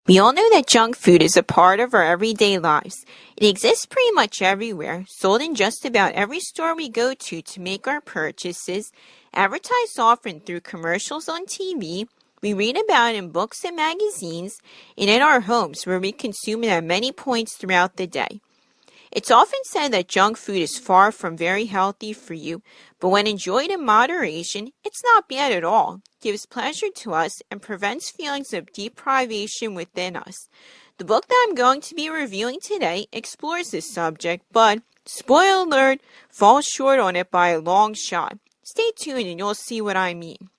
We all know that junk food is a part of our everyday lives. It exists pretty much everywhere, sold in just about every store we go to make our purchases, advertised often through commercials on TV. We read about it in books and magazines, and in our homes where we consume it at many points throughout the day. It's often said that junk food is far from very healthy for you, but when enjoyed in moderation, it's not bad at all, gives pleasure to us, and prevents feelings of deprivation within us. The book that I'm going to be reviewing today explores this subject, but, spoiler alert, falls short on it by a long shot. Stay tuned and you'll see what I mean.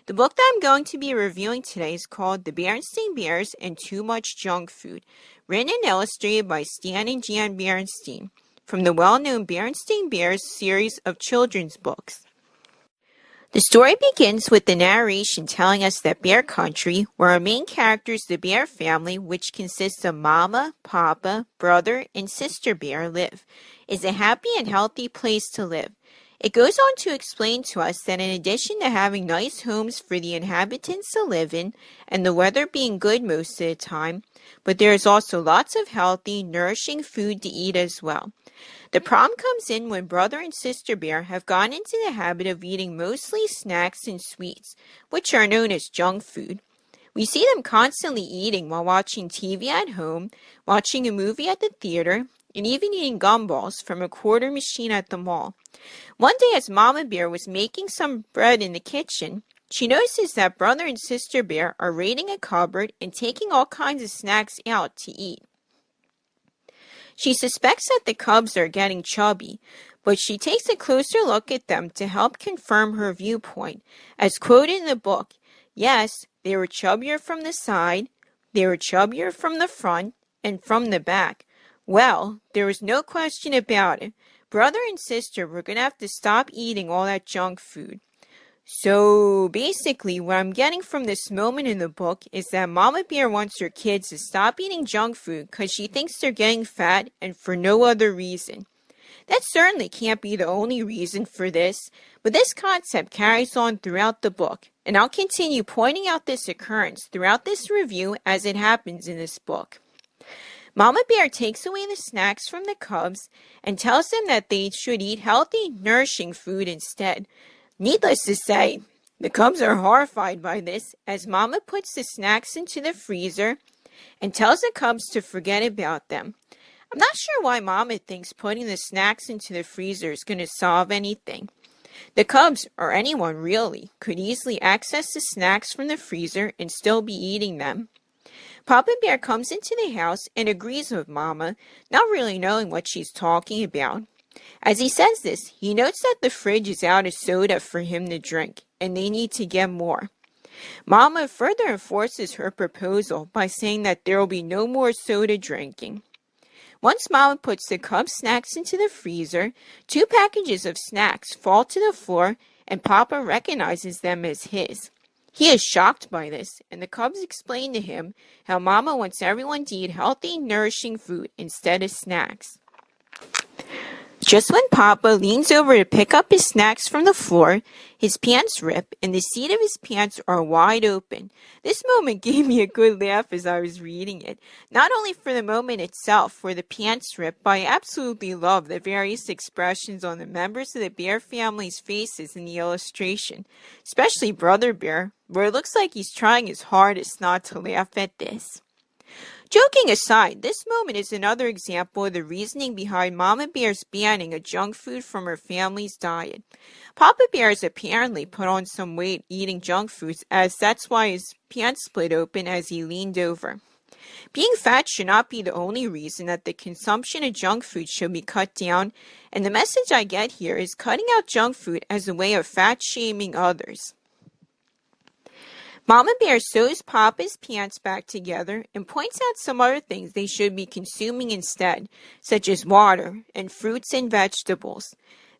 The book that I'm going to be reviewing today is called The Berenstain Bears and Too Much Junk Food, written and illustrated by Stan and Jan Berenstain, from the well-known Berenstain Bears series of children's books. The story begins with the narration telling us that Bear Country, where our main characters, the Bear family, which consists of Mama, Papa, brother, and sister bear, live, is a happy and healthy place to live. It goes on to explain to us that in addition to having nice homes for the inhabitants to live in, and the weather being good most of the time, but there is also lots of healthy, nourishing food to eat as well. The problem comes in when brother and sister bear have gone into the habit of eating mostly snacks and sweets, which are known as junk food. We see them constantly eating while watching TV at home, watching a movie at the theater, and even eating gumballs from a quarter machine at the mall. One day as Mama Bear was making some bread in the kitchen, she notices that brother and sister bear are raiding a cupboard and taking all kinds of snacks out to eat. She suspects that the cubs are getting chubby, but she takes a closer look at them to help confirm her viewpoint. As quoted in the book, yes, they were chubbier from the side, they were chubbier from the front, and from the back. Well, there was no question about it. Brother and sister were going to have to stop eating all that junk food. So basically, what I'm getting from this moment in the book is that Mama Bear wants her kids to stop eating junk food because she thinks they're getting fat and for no other reason. That certainly can't be the only reason for this, but this concept carries on throughout the book, and I'll continue pointing out this occurrence throughout this review as it happens in this book. Mama Bear takes away the snacks from the cubs and tells them that they should eat healthy, nourishing food instead. Needless to say, the cubs are horrified by this as Mama puts the snacks into the freezer and tells the cubs to forget about them. I'm not sure why Mama thinks putting the snacks into the freezer is going to solve anything. The cubs, or anyone really, could easily access the snacks from the freezer and still be eating them. Papa Bear comes into the house and agrees with Mama, not really knowing what she's talking about. As he says this, he notes that the fridge is out of soda for him to drink, and they need to get more. Mama further enforces her proposal by saying that there will be no more soda drinking. Once Mama puts the cubs' snacks into the freezer, 2 packages of snacks fall to the floor, and Papa recognizes them as his. He is shocked by this, and the cubs explain to him how Mama wants everyone to eat healthy, nourishing food instead of snacks. Just when Papa leans over to pick up his snacks from the floor, his pants rip and the seat of his pants are wide open. This moment gave me a good laugh as I was reading it. Not only for the moment itself where the pants rip, but I absolutely love the various expressions on the members of the Bear family's faces in the illustration, especially Brother Bear, where it looks like he's trying his hardest not to laugh at this. Joking aside, this moment is another example of the reasoning behind Mama Bear's banning of junk food from her family's diet. Papa Bear has apparently put on some weight eating junk foods, as that's why his pants split open as he leaned over. Being fat should not be the only reason that the consumption of junk food should be cut down, and the message I get here is cutting out junk food as a way of fat-shaming others. Mama Bear sews Papa's pants back together and points out some other things they should be consuming instead, such as water and fruits and vegetables.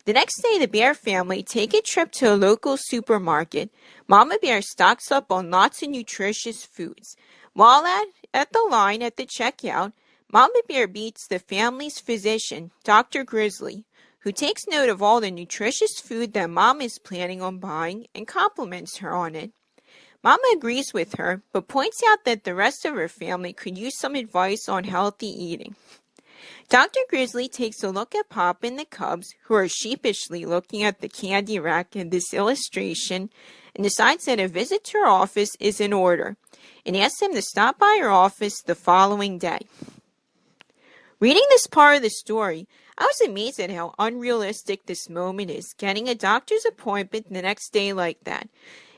The next day, the Bear family take a trip to a local supermarket. Mama Bear stocks up on lots of nutritious foods. While at the line at the checkout, Mama Bear meets the family's physician, Dr. Grizzly, who takes note of all the nutritious food that Mom is planning on buying and compliments her on it. Mama agrees with her, but points out that the rest of her family could use some advice on healthy eating. Dr. Grizzly takes a look at Pop and the cubs, who are sheepishly looking at the candy rack in this illustration, and decides that a visit to her office is in order, and asks them to stop by her office the following day. Reading this part of the story, I was amazed at how unrealistic this moment is, getting a doctor's appointment the next day like that.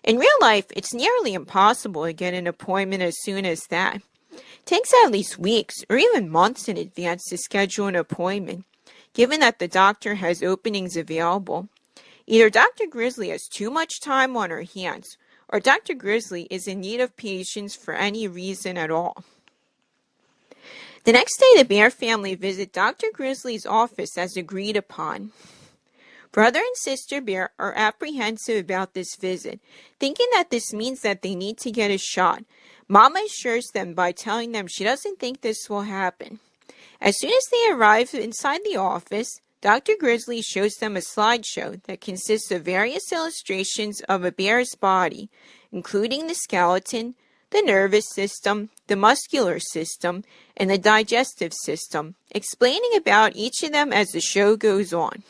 In real life, it's nearly impossible to get an appointment as soon as that. It takes at least weeks or even months in advance to schedule an appointment, given that the doctor has openings available. Either Dr. Grizzly has too much time on her hands, or Dr. Grizzly is in need of patients for any reason at all. The next day, the Bear family visit Dr. Grizzly's office as agreed upon. Brother and Sister Bear are apprehensive about this visit, thinking that this means that they need to get a shot. Mama assures them by telling them she doesn't think this will happen. As soon as they arrive inside the office, Dr. Grizzly shows them a slideshow that consists of various illustrations of a bear's body, including the skeleton, the nervous system, the muscular system, and the digestive system, explaining about each of them as the show goes on.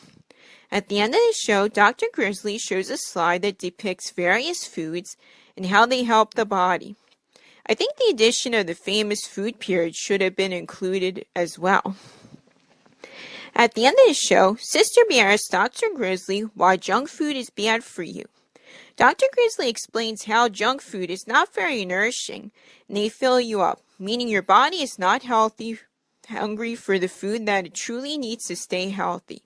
At the end of the show, Dr. Grizzly shows a slide that depicts various foods and how they help the body. I think the addition of the famous food period should have been included as well. At the end of the show, Sister Bear asks Dr. Grizzly why junk food is bad for you. Dr. Grizzly explains how junk food is not very nourishing and they fill you up, meaning your body is not hungry for the food that it truly needs to stay healthy.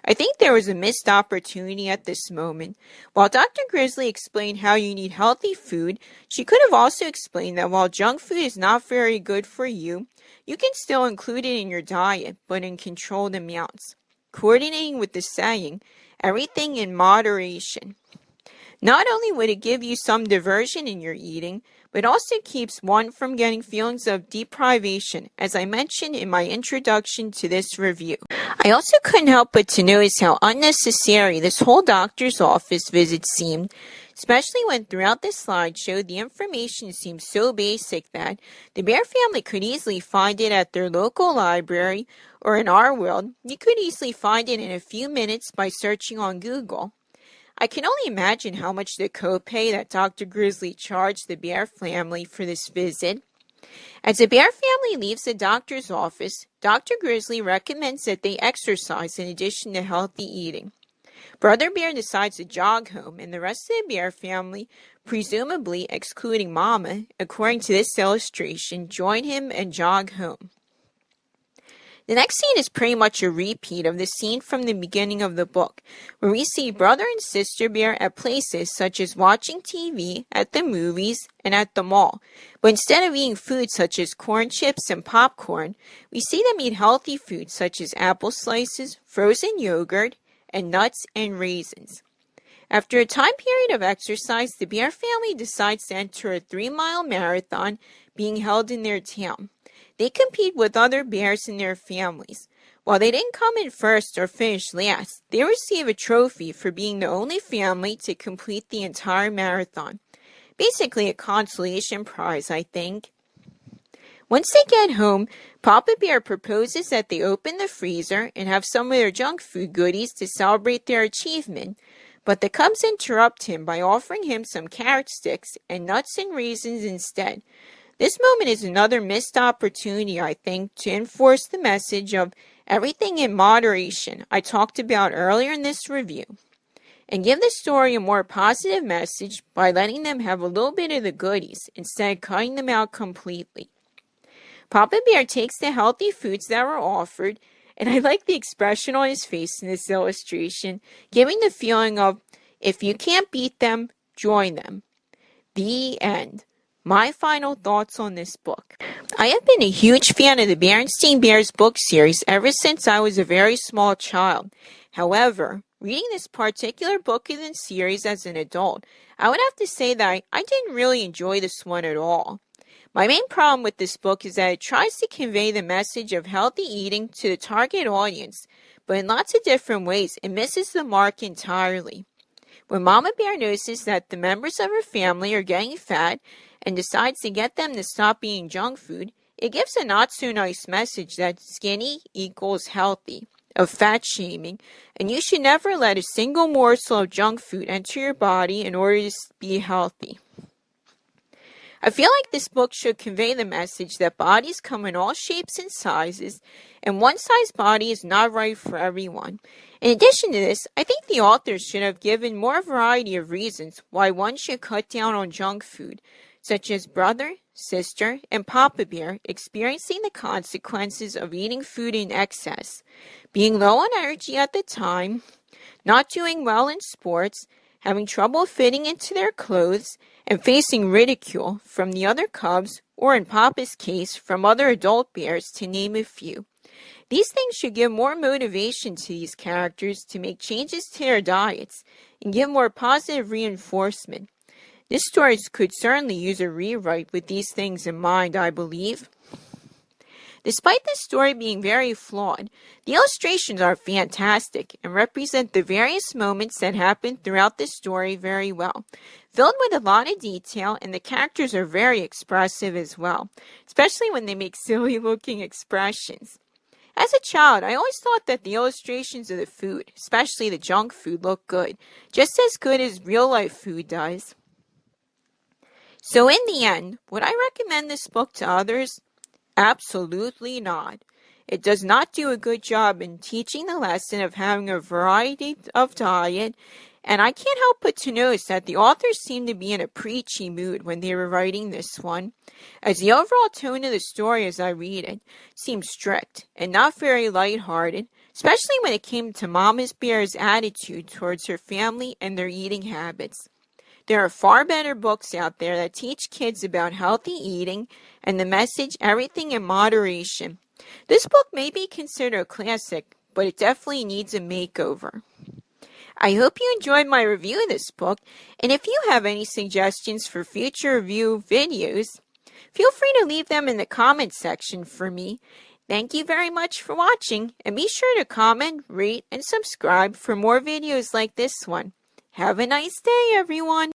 I think there was a missed opportunity at this moment. While Dr. Grizzly explained how you need healthy food, she could have also explained that while junk food is not very good for you, you can still include it in your diet, but in controlled amounts. Coordinating with the saying, everything in moderation. Not only would it give you some diversion in your eating, but also keeps one from getting feelings of deprivation, as I mentioned in my introduction to this review. I also couldn't help but to notice how unnecessary this whole doctor's office visit seemed, especially when throughout this slideshow the information seemed so basic that the Bear family could easily find it at their local library, or in our world, you could easily find it in a few minutes by searching on Google. I can only imagine how much the copay that Dr. Grizzly charged the Bear family for this visit. As the Bear family leaves the doctor's office, Dr. Grizzly recommends that they exercise in addition to healthy eating. Brother Bear decides to jog home, and the rest of the Bear family, presumably excluding Mama, according to this illustration, join him and jog home. The next scene is pretty much a repeat of the scene from the beginning of the book, where we see Brother and Sister Bear at places such as watching TV, at the movies, and at the mall. But instead of eating food such as corn chips and popcorn, we see them eat healthy foods such as apple slices, frozen yogurt, and nuts and raisins. After a time period of exercise, the Bear family decides to enter a 3-mile marathon being held in their town. They compete with other bears in their families. While they didn't come in first or finish last, they receive a trophy for being the only family to complete the entire marathon. Basically a consolation prize, I think. Once they get home, Papa Bear proposes that they open the freezer and have some of their junk food goodies to celebrate their achievement, but the cubs interrupt him by offering him some carrot sticks and nuts and raisins instead. This moment is another missed opportunity, I think, to enforce the message of everything in moderation I talked about earlier in this review, and give the story a more positive message by letting them have a little bit of the goodies instead of cutting them out completely. Papa Bear takes the healthy foods that were offered, and I like the expression on his face in this illustration, giving the feeling of, if you can't beat them, join them. The end. My final thoughts on this book. I have been a huge fan of the Berenstain Bears book series ever since I was a very small child. However, reading this particular book in the series as an adult, I would have to say that I didn't really enjoy this one at all. My main problem with this book is that it tries to convey the message of healthy eating to the target audience, but in lots of different ways, it misses the mark entirely. When Mama Bear notices that the members of her family are getting fat and decides to get them to stop eating junk food, it gives a not-so-nice message that skinny equals healthy, of fat shaming, and you should never let a single morsel of junk food enter your body in order to be healthy. I feel like this book should convey the message that bodies come in all shapes and sizes, and one-size body is not right for everyone. In addition to this, I think the authors should have given more variety of reasons why one should cut down on junk food, such as brother, sister, and Papa Bear experiencing the consequences of eating food in excess, being low on energy at the time, not doing well in sports, having trouble fitting into their clothes, and facing ridicule from the other cubs, or in Papa's case, from other adult bears, to name a few. These things should give more motivation to these characters to make changes to their diets and give more positive reinforcement. This story could certainly use a rewrite with these things in mind, I believe. Despite this story being very flawed, the illustrations are fantastic and represent the various moments that happen throughout the story very well, filled with a lot of detail, and the characters are very expressive as well, especially when they make silly-looking expressions. As a child, I always thought that the illustrations of the food, especially the junk food, looked good, just as good as real-life food does. So in the end, would I recommend this book to others? Absolutely not. It does not do a good job in teaching the lesson of having a variety of diet, and I can't help but to notice that the authors seem to be in a preachy mood when they were writing this one, as the overall tone of the story as I read it seems strict and not very lighthearted, especially when it came to Mama Bear's attitude towards her family and their eating habits. There are far better books out there that teach kids about healthy eating and the message everything in moderation. This book may be considered a classic, but it definitely needs a makeover. I hope you enjoyed my review of this book, and if you have any suggestions for future review videos, feel free to leave them in the comments section for me. Thank you very much for watching, and be sure to comment, rate, and subscribe for more videos like this one. Have a nice day, everyone!